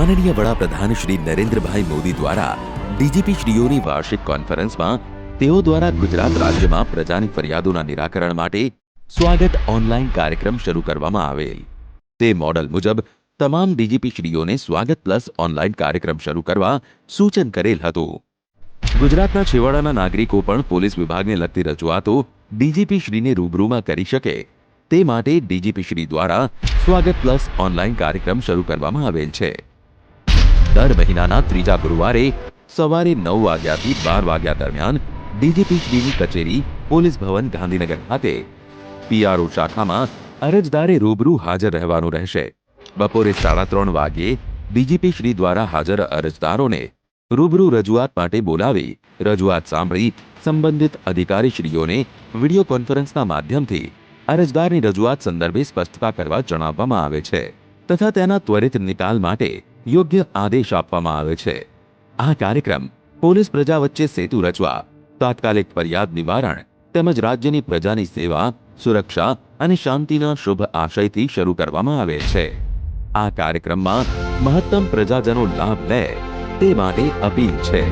માનનીય વડાપ્રધાન શ્રી નરેન્દ્રભાઈ મોદી દ્વારા ડીજીપી શ્રીઓની વાર્ષિક કોન્ફરન્સમાં તેઓ દ્વારા ગુજરાત રાજ્યમાં પ્રજાની ફરિયાદોના નિરાકરણ માટે સ્વાગત ઓનલાઈન કાર્યક્રમ શરૂ કરવામાં આવેલ. તે મોડલ મુજબ તમામ ડીજીપી શ્રીઓને સ્વાગત પ્લસ ઓનલાઈન કાર્યક્રમ શરૂ કરવા સૂચન કરેલ હતું. ગુજરાતના છેવાડાના નાગરિકો પણ પોલીસ વિભાગને લગતી રજૂઆતો ડીજીપી શ્રીને રૂબરૂમાં કરી શકે તે માટે ડીજીપી શ્રી દ્વારા સ્વાગત પ્લસ ઓનલાઈન કાર્યક્રમ શરૂ કરવામાં આવેલ છે. દર મહિનાના ત્રીજા ગુરુવારે સવારે 9 વાગ્યાથી 12 વાગ્યા દરમિયાન ડીજીપી શ્રીની કચેરી પોલીસ ભવન ગાંધીનગર ખાતે પીઆરઓ શાખામાં અરજદારે રૂબરૂ હાજર રહેવાનું રહેશે. બપોરે 3:30 વાગ્યે ડીજીપી શ્રી દ્વારા હાજર અરજદારોને રૂબરૂ રજૂઆત માટે બોલાવી રજૂઆત સાંભળી સંબંધિત અધિકારીશ્રીઓને વિડીયો કોન્ફરન્સના માધ્યમથી અરજદારની રજૂઆત સંદર્ભે સ્પષ્ટતા કરવા જણાવવામાં આવે છે તથા તેના ત્વરિત નિકાલ માટે યોગ્ય આદેશ આપવામાં આવે છે. આ કાર્યક્રમ પોલીસ પ્રજા વચ્ચે સેતુ રચવા, તાત્કાલિક ફરિયાદ નિવારણ તેમજ રાજ્યની પ્રજાની સેવા, સુરક્ષા અને શાંતિના શુભ આશયથી શરૂ કરવામાં આવે છે. આ કાર્યક્રમમાં મહત્તમ પ્રજાજનો લાભ લે તે માટે અપીલ છે.